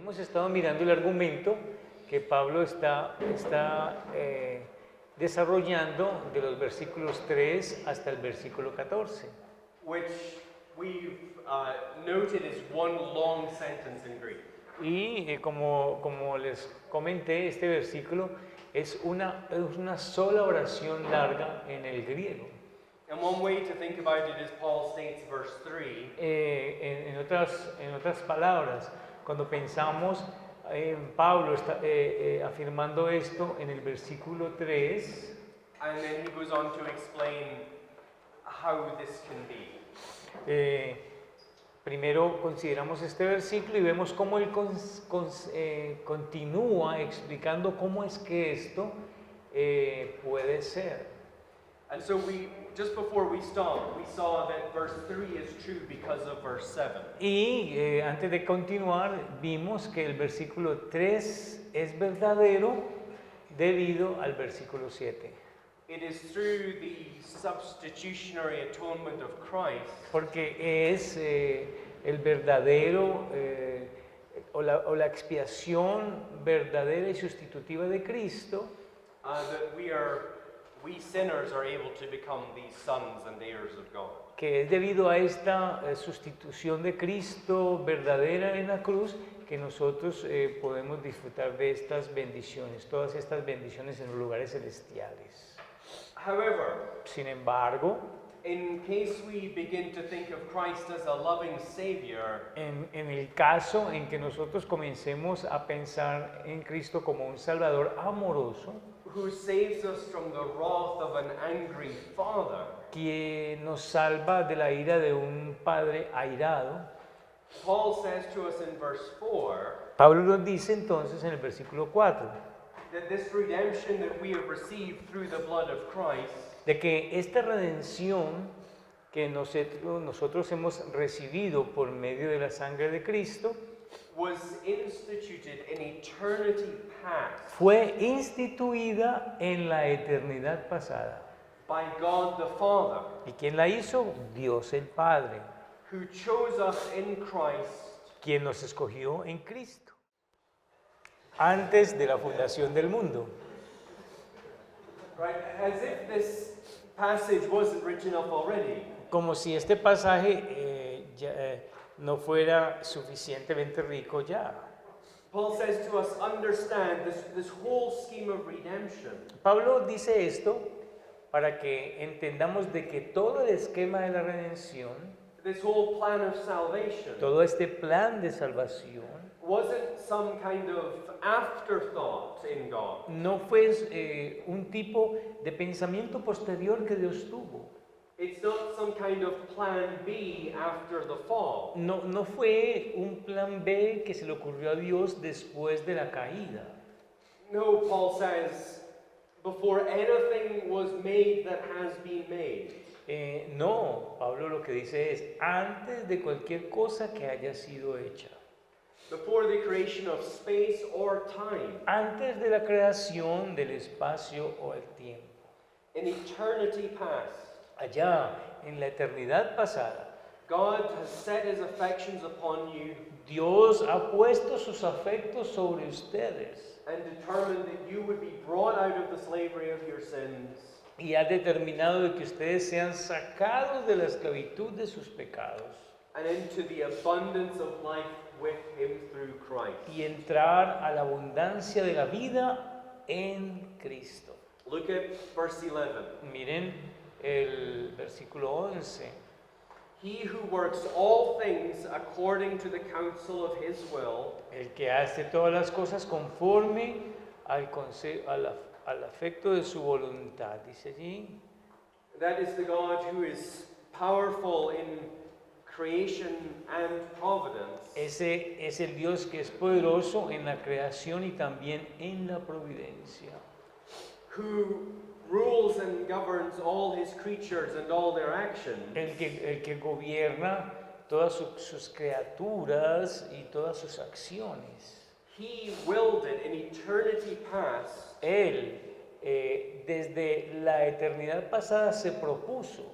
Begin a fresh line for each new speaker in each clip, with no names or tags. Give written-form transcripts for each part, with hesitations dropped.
hemos estado mirando el argumento que Pablo está desarrollando de los versículos 3 hasta el versículo 14.
which we've noted is one long sentence in Greek.
Y como les comenté, este versículo es una sola oración larga en el griego.
And one way to think about it is Paul states verse 3,
En otras palabras, cuando pensamos en Pablo afirmando esto en el versículo 3,
and then he goes on to explain how this can be.
primero consideramos este versículo y vemos cómo él continúa explicando cómo es que esto puede ser.
And so just before we stopped, we saw that verse 3 is true because of verse 7.
Y antes de continuar, vimos que el versículo 3 es verdadero debido al versículo 7.
It is through the substitutionary atonement of Christ
Porque es el verdadero o la expiación verdadera y sustitutiva de Cristo
that we sinners are able to become these sons and heirs of God.
que es debido a esta sustitución de Cristo verdadera en la cruz que nosotros podemos disfrutar de estas bendiciones, todas estas bendiciones en los lugares celestiales.
However,
Sin embargo,
in case we begin to think of Christ as a loving Savior,
en el caso en que nosotros comencemos a pensar en Cristo como un Salvador amoroso,
who saves us from the wrath of an angry Father,
quien nos salva de la ira de un Padre airado,
Paul says to us in verse 4
Pablo nos dice entonces en el versículo 4
that this redemption that we have received through the blood of Christ
de que esta redención que nosotros hemos recibido por medio de la sangre de Cristo
was instituted in eternity past
fue instituida en la eternidad pasada.
by God the Father,
¿Y quién la hizo? Dios el Padre,
who chose us in Christ
quien nos escogió en Cristo antes de la fundación del mundo.
right? As if this passage wasn't rich enough already.
Como si este pasaje no fuera suficientemente rico ya.
Paul says to us, understand this whole scheme of redemption
Pablo dice esto para que entendamos de que todo el esquema de la redención,
this whole plan of salvation
todo este plan de salvación,
wasn't some kind of afterthought in God.
no fue un tipo de pensamiento posterior que Dios tuvo.
It's not some kind of plan B after the fall.
No fue un plan B que se le ocurrió a Dios después de la caída.
No, Paul says, before anything was made that has been made.
No, Pablo lo que dice es antes de cualquier cosa que haya sido hecha.
Before the creation of space or time.
Antes de la creación del espacio o el tiempo.
In eternity past.
Allá, en la eternidad pasada,
God has set his affections upon you
Dios ha puesto sus afectos sobre ustedes
and determined that you would be brought out of the slavery of your sins
y ha determinado de que ustedes sean sacados de la esclavitud de sus pecados
and into the abundance of life with him through Christ.
y entrar a la abundancia de la vida en Cristo.
Look at verse 11.
Miren el versículo 11.
He who works all things according to the counsel of his will,
El que hace todas las cosas conforme al afecto de su voluntad, dice allí.
that is the God who is powerful in creation and providence,
Ese es el Dios que es poderoso en la creación y también en la providencia.
who rules and governs all his creatures and all their actions.
El que gobierna todas sus criaturas y todas sus acciones.
He willed it in eternity past
Él, desde la eternidad pasada, se propuso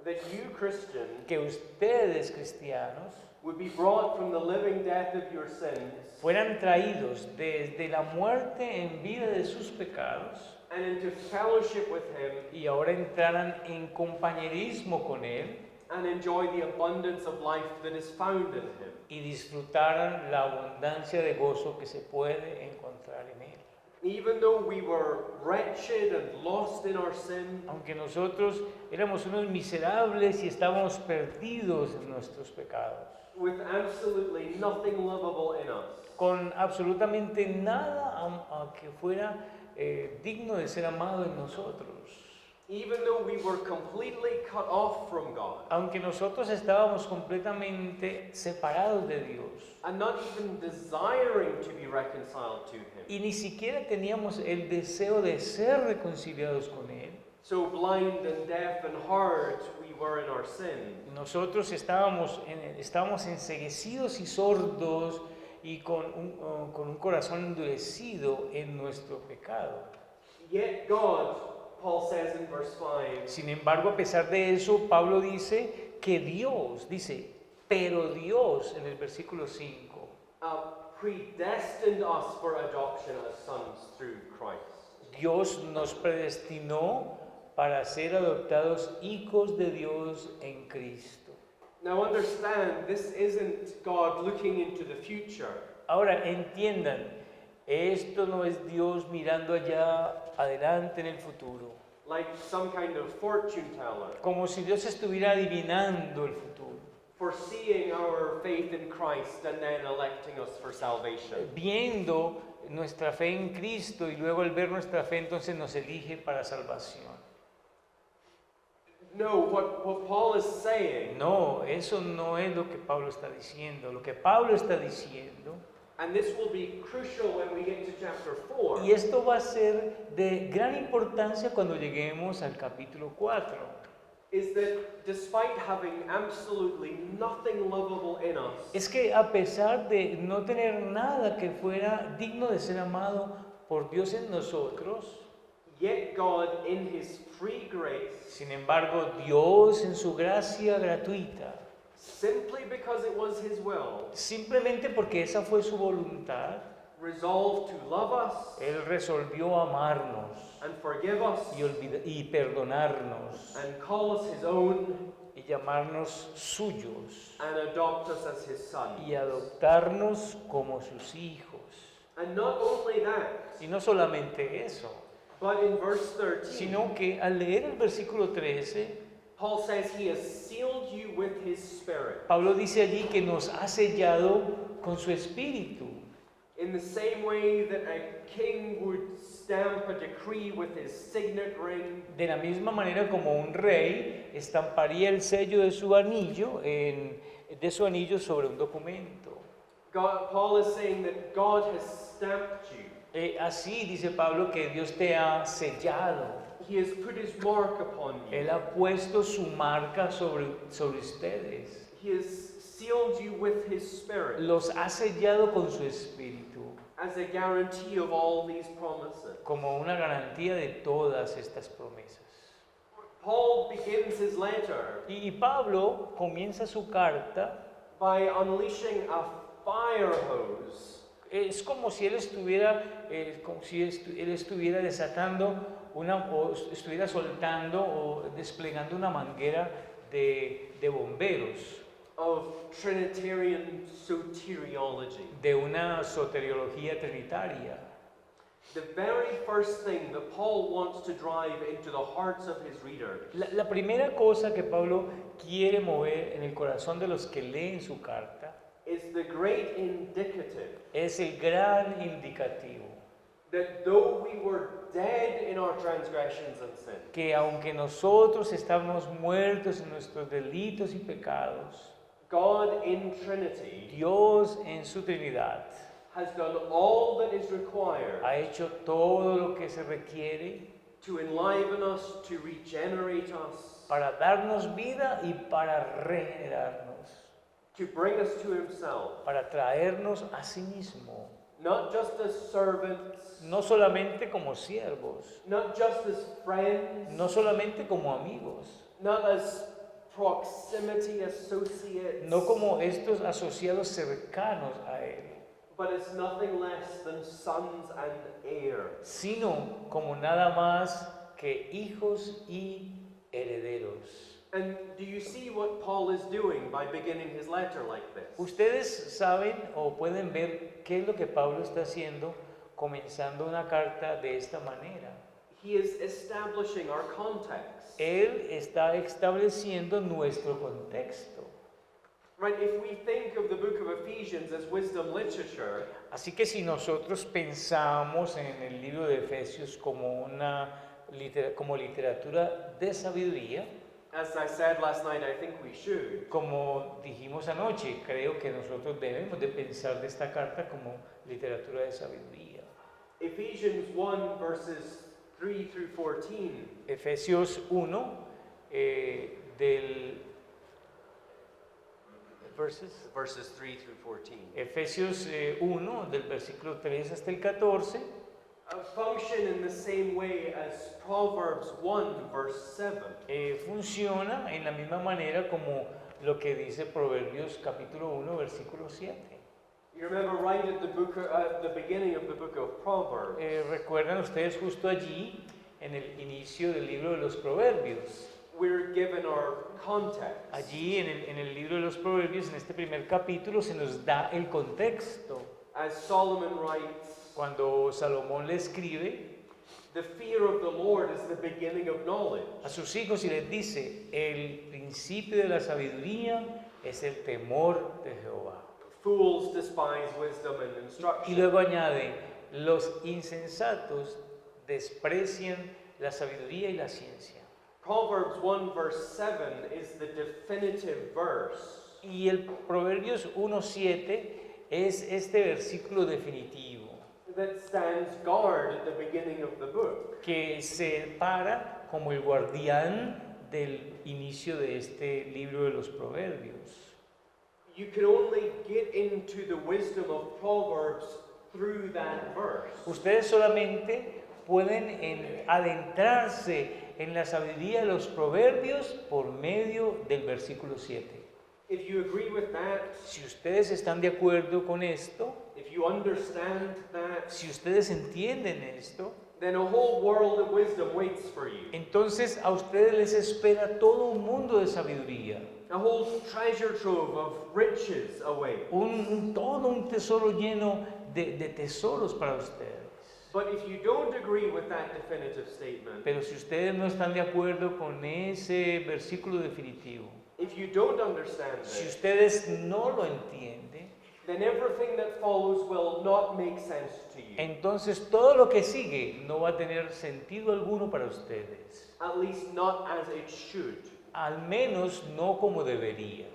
that you, Christian,
que ustedes, cristianos,
would be brought from the living dead death of your sins
fueran traídos desde la muerte en vida de sus pecados
and into fellowship with him
y ahora entraran en compañerismo con Él
and enjoy the abundance of life that is found in him.
y disfrutaran la abundancia de gozo que se puede encontrar en Él.
Even though we were wretched and lost in our sin,
Aunque nosotros éramos unos miserables y estábamos perdidos en nuestros pecados,
with absolutely nothing lovable in us,
con absolutamente nada que fuera digno de ser amado en nosotros.
even though we were completely cut off from God
Aunque nosotros estábamos completamente separados de Dios
and not even desiring to be reconciled to him,
y ni siquiera teníamos el deseo de ser reconciliados con Él,
so blind and deaf and hard we were in our sin,
nosotros estábamos enceguecidos y sordos y con un corazón endurecido en nuestro pecado.
yet God, Paul says in verse 5,
Sin embargo, a pesar de eso, Pablo dice que Dios, pero Dios en el versículo 5,
predestined us for adoption as sons through Christ.
Dios nos predestinó para ser adoptados hijos de Dios en Cristo.
Now understand, this isn't God looking into the future.
Ahora entiendan, esto no es Dios mirando allá adelante en el futuro,
Like some kind of fortune teller,
como si Dios estuviera adivinando el futuro,
foreseeing our faith in Christ and then electing us for salvation.
viendo nuestra fe en Cristo y luego al ver nuestra fe entonces nos elige para salvación.
No, what Paul is saying,
No, eso no es lo que Pablo está diciendo. Lo que Pablo está diciendo,
and this will be crucial when we get to chapter 4,
y esto va a ser de gran importancia cuando lleguemos al capítulo 4,
is that despite having absolutely nothing lovable in us,
es que a pesar de no tener nada que fuera digno de ser amado por Dios en nosotros,
yet God in his free grace,
sin embargo, Dios en su gracia gratuita,
simply because it was his will,
simplemente porque esa fue su voluntad,
resolved to love us
Él resolvió amarnos
and forgive us
y perdonarnos
and call us his own
y llamarnos suyos
and adopt us as his sons.
y adoptarnos como sus hijos.
And not only that,
Y no solamente eso,
but in verse 13,
sino que al leer el versículo 13,
Paul says he has sealed you with his spirit.
Pablo dice allí que nos ha sellado con su espíritu.
In the same way that a king would stamp a decree with his signet ring,
De la misma manera como un rey estamparía el sello de su anillo, sobre un documento.
Paul is saying that God has stamped you.
Así dice Pablo que Dios te ha sellado.
He has put his mark upon you.
Él ha puesto su marca sobre ustedes.
He has sealed you with his spirit
Los ha sellado con su espíritu
as a guarantee of all these promises.
como una garantía de todas estas promesas.
Paul begins his letter
Y Pablo comienza su carta,
by unleashing a fire hose
es como si él estuviera, él estuviera desatando o estuviera soltando o desplegando una manguera de bomberos,
of Trinitarian soteriology.
de una soteriología trinitaria.
The very first thing that Paul wants to drive into the hearts of his readers
La primera cosa que Pablo quiere mover en el corazón de los que leen su carta
is the great indicative
es el gran indicativo
that though we were dead in our transgressions and sin,
que aunque nosotros estábamos muertos en nuestros delitos y pecados,
God in Trinity
Dios en su Trinidad
has done all that is required
ha hecho todo lo que se requiere
to enliven us, to regenerate us,
para darnos vida y para regenerarnos,
to bring us to himself,
para traernos a sí mismo,
not just as servants,
no solamente como siervos,
not just as friends,
no solamente como amigos,
not as proximity associates,
no como estos asociados cercanos a Él,
but as nothing less than sons and heirs.
sino como nada más que hijos y herederos.
And do you see what Paul is doing by beginning his letter like this?
Ustedes saben o pueden ver qué es lo que Pablo está haciendo comenzando una carta de esta manera.
He is establishing our context.
Él está estableciendo nuestro contexto.
Right, if we think of the book of Ephesians as wisdom literature,
Así que si nosotros pensamos en el libro de Efesios como como literatura de sabiduría,
as I said last night, I think we should.
como dijimos anoche, creo que nosotros debemos de pensar de esta carta como literatura de sabiduría.
Ephesians 1 verses 3 through 14
Efesios 1, del
verses 3 through 14
Efesios 1, del versículo 3 hasta el 14,
function in the same way as Proverbs 1 verse 7.
funciona en la misma manera como lo que dice Proverbios capítulo 1, versículo 7.
You remember right at the beginning of the book of Proverbs,
¿Recuerdan ustedes justo allí, en el inicio del libro de los Proverbios?
we're given our context.
Allí en el libro de los Proverbios, en este primer capítulo, se nos da el contexto.
As Solomon writes,
Cuando Salomón le escribe
the fear of the Lord is the beginning of knowledge.
a sus hijos y les dice, el principio de la sabiduría es el temor de Jehová.
Fools despise wisdom and
Y
instruction.
luego añade, los insensatos desprecian la sabiduría y la ciencia.
Proverbs 1 verse 7 is the definitive verse
Y el Proverbios 1.7 es este versículo definitivo
that stands guard at the beginning of the book.
que se para como el guardián del inicio de este libro de los Proverbios.
You can only get into the wisdom of Proverbs through that verse.
Ustedes solamente pueden adentrarse en la sabiduría de los Proverbios por medio del versículo 7.
If you agree with that,
Si ustedes están de acuerdo con esto,
if you understand that,
si ustedes entienden esto,
then a whole world of wisdom waits for you.
entonces a ustedes les espera todo un mundo de sabiduría,
A whole treasure trove of riches away.
todo un tesoro lleno de tesoros para ustedes.
But if you don't agree with that definitive statement,
Pero si ustedes no están de acuerdo con ese versículo definitivo,
if you don't understand
si
this,
ustedes no lo entienden,
then everything that follows will not make sense to you.
entonces todo lo que sigue no va a tener sentido alguno para ustedes,
At least not as it should.
al menos no como debería.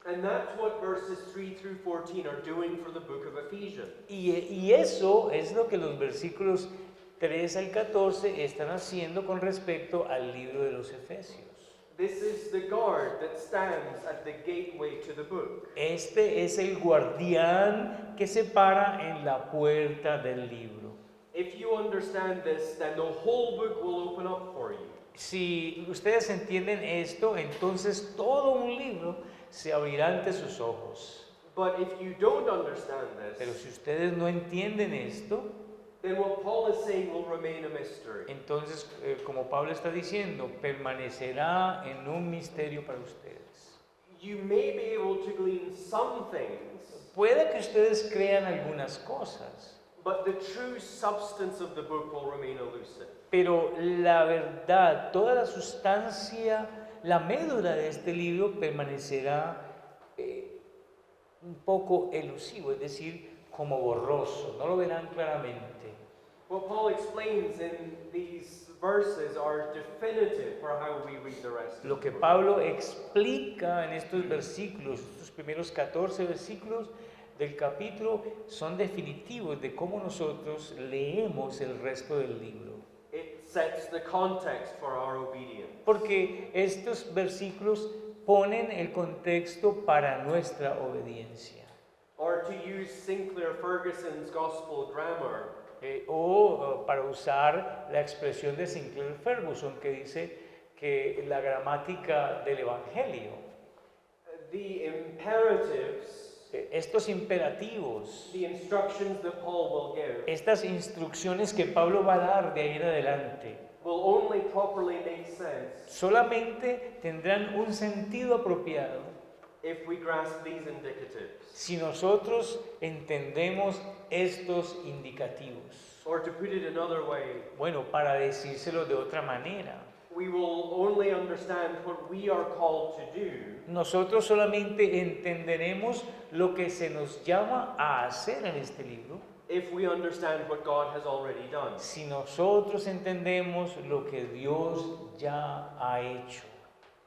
And that's what verses 3 through 14 are doing for the book of Ephesians.
Y eso es lo que los versículos 3 al 14 están haciendo con respecto al libro de los Efesios.
This is the guard that stands at the gateway to the book.
Este es el guardián que se para en la puerta del libro.
If you understand this, then the whole book will open up for you.
Si ustedes entienden esto, entonces todo un libro se abrirá ante sus ojos.
But if you don't understand
Pero
this,
si ustedes no entienden esto,
then what Paul is saying will remain a mystery.
entonces, como Pablo está diciendo, permanecerá en un misterio para ustedes.
You may be able to glean some things,
Puede que ustedes crean algunas cosas,
but the true substance of the book will remain elusive.
pero la verdad, toda la sustancia, la médula de este libro permanecerá un poco elusivo, es decir, como borroso, no lo verán claramente.
What Paul explains in these verses are definitive for how we read the rest
Lo
of
que
the book.
Pablo explica en estos versículos, estos primeros 14 versículos del capítulo, son definitivos de cómo nosotros leemos el resto del libro.
It sets the context for our obedience.
Porque estos versículos ponen el contexto para nuestra obediencia.
Or to use Sinclair Ferguson's gospel grammar,
O para usar la expresión de Sinclair Ferguson que dice, que la gramática del Evangelio.
The imperatives,
Estos imperativos,
the instructions that Paul will give,
estas instrucciones que Pablo va a dar de ahí en adelante,
will only properly make sense
solamente tendrán un sentido apropiado
if we grasp these indicatives.
si nosotros entendemos estos indicativos.
Or to put it another way,
Bueno, para decírselo de otra manera,
we will only understand what we are called to do
nosotros solamente entenderemos lo que se nos llama a hacer en este libro
if we understand what God has already done.
si nosotros entendemos lo que Dios ya ha hecho.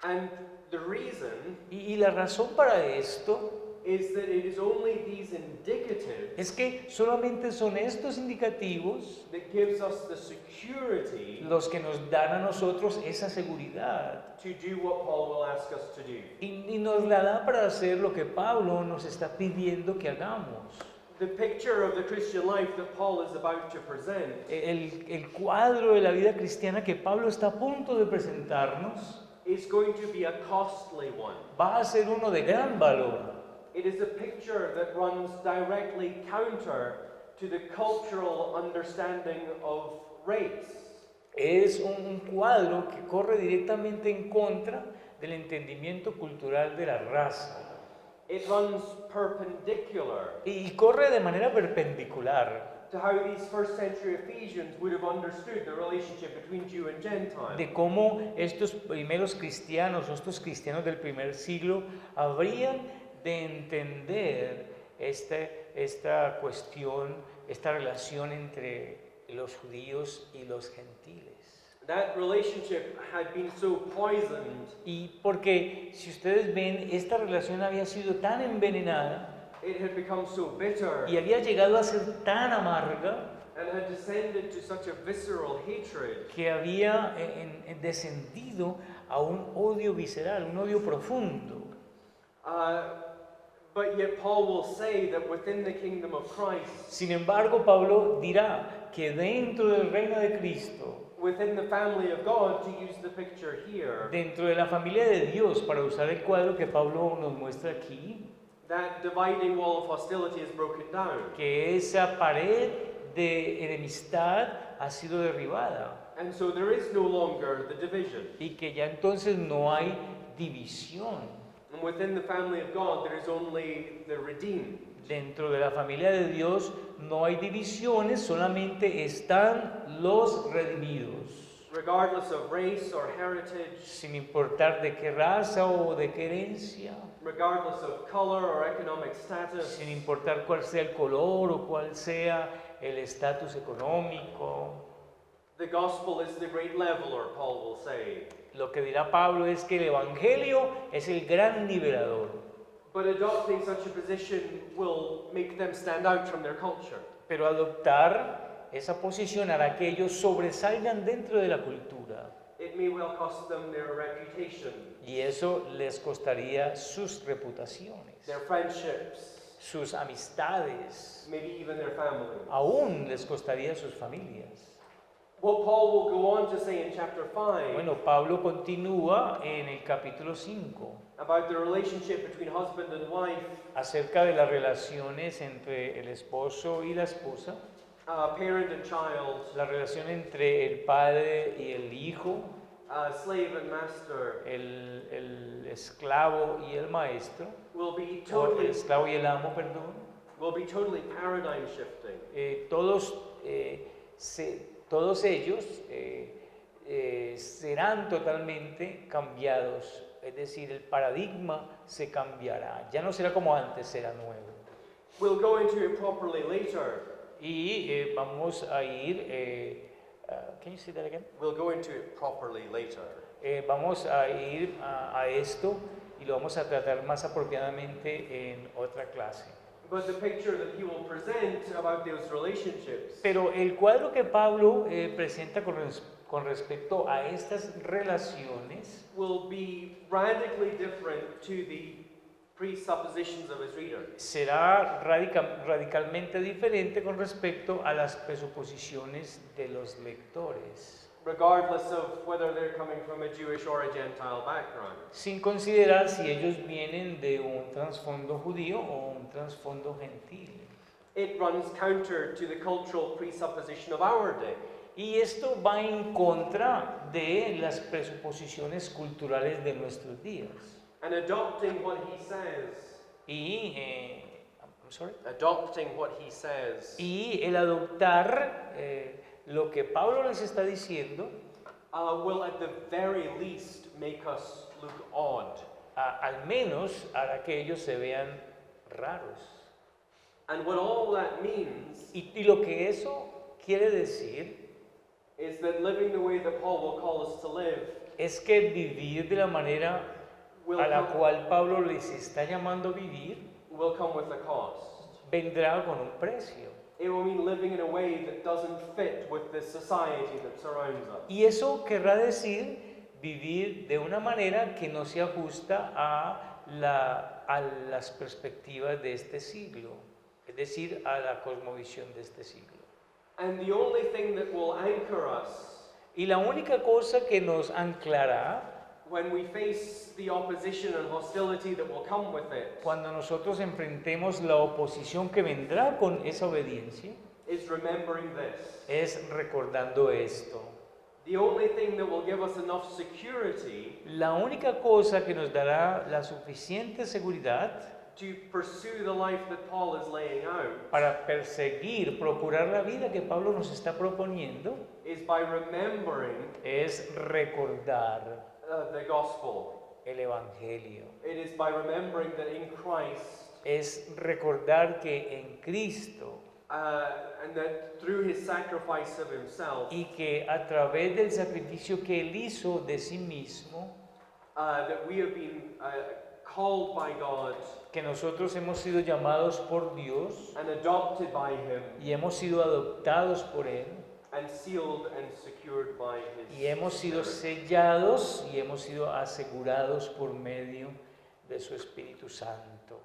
And the reason
Y la razón para esto
is that it is only these indicatives
es que solamente son estos indicativos
that gives us the security
los que nos dan a nosotros esa seguridad
to do what Paul will ask us to do.
y nos la da para hacer lo que Pablo nos está pidiendo que hagamos.
The picture of the Christian life that Paul is about to present
El cuadro de la vida cristiana que Pablo está a punto de presentarnos
is going to be a costly one.
va a ser uno de gran valor.
It is a picture that runs directly counter to the cultural understanding of race.
Es un cuadro que corre directamente en contra del entendimiento cultural de la raza
It runs perpendicular
y corre de manera perpendicular
to how these first century Ephesians would have understood the relationship between Jew and Gentile.
de cómo estos primeros cristianos o estos cristianos del primer siglo habrían de entender esta cuestión, esta relación entre los judíos y los gentiles.
That relationship had been so poisoned,
Y porque si ustedes ven, esta relación había sido tan envenenada
it had become so bitter,
y había llegado a ser tan amarga
and had descended to such a visceral hatred
que había descendido a un odio visceral, un odio profundo.
But yet Paul will say that within the kingdom of Christ,
Sin embargo, Pablo dirá que dentro del reino de Cristo,
within the family of God, to use the picture here,
dentro de la familia de Dios, para usar el cuadro que Pablo nos muestra aquí,
that dividing wall of hostility is broken down.
que esa pared de enemistad ha sido derribada
And so there is no longer the division.
y que ya entonces no hay división.
And within the family of God, there is only the redeemed.
Dentro de la familia de Dios no hay divisiones, solamente están los redimidos.
Regardless of race or heritage,
Sin importar de qué raza o de qué herencia,
regardless of color or economic status,
sin importar cuál sea el color o cuál sea el estatus económico.
the gospel is the great leveler, Paul will say.
Lo que dirá Pablo es que el Evangelio es el gran nivelador,
But adopting such a position will make them stand out from their culture.
pero adoptar esa posición hará que ellos sobresalgan dentro de la cultura
It may well cost them their reputation,
y eso les costaría sus reputaciones,
their friendships,
sus amistades,
maybe even their family.
aún les costaría sus familias.
What Paul will go on to say in chapter 5
Bueno, Pablo continúa en el capítulo 5
about the relationship between husband and wife,
acerca de las relaciones entre el esposo y la esposa,
parent and child,
la relación entre el padre y el hijo,
slave and master,
el esclavo y el maestro,
will be
o el
totally
esclavo y el amo, perdón.
paradigm shifting.
Todos ellos serán totalmente cambiados, es decir, el paradigma se cambiará, ya no será como antes, será nuevo.
We'll go into it properly later.
Y vamos a ir, can you say that again?
We'll go into it properly later.
Vamos a ir a esto y lo vamos a tratar más apropiadamente en otra clase.
But the picture that he will present about those relationships
Pero el cuadro que Pablo presenta con respecto a estas relaciones
will be radically different to the presuppositions of his reader.
será radicalmente diferente con respecto a las presuposiciones de los lectores.
regardless of whether they're coming from a Jewish or a Gentile background.
sin considerar si ellos vienen de un trasfondo judío o un trasfondo gentil.
It runs counter to the cultural presupposition of our day.
Y esto va en contra de las presuposiciones culturales de nuestros días.
And adopting what he says,
I'm sorry.
adopting what he says,
Y el adoptar lo que Pablo les está diciendo,
will at the very least make us look odd.
al menos hará que ellos se vean raros.
And what all that means
Y lo que eso quiere decir
is that living the way that Paul will call us to live
es que vivir de la manera
will
a la
come,
cual Pablo les está llamando a vivir
will come with a cost.
vendrá con un precio.
It will mean living in a way that doesn't fit with the society that surrounds us.
Y eso querrá decir vivir de una manera que no se ajusta a las perspectivas de este siglo, es decir, a la cosmovisión de este siglo.
And the only thing that will anchor us
Y la única cosa que nos anclará
when we face the opposition and hostility that will come with it
cuando nosotros enfrentemos la oposición que vendrá con esa obediencia
is remembering this.
es recordando esto.
The only thing that will give us enough security
La única cosa que nos dará la suficiente seguridad
to pursue the life that Paul is laying out
para perseguir, procurar la vida que Pablo nos está proponiendo
is by remembering
es recordar
the gospel.
el Evangelio.
It is by remembering that in Christ
Es recordar que en Cristo
and that through his sacrifice of himself
y que a través del sacrificio que Él hizo de sí mismo,
that we have been called by God
que nosotros hemos sido llamados por Dios
and adopted by him
y hemos sido adoptados por Él
and sealed and secured by his
y hemos sido
Spirit.
sellados y hemos sido asegurados por medio de su Espíritu Santo.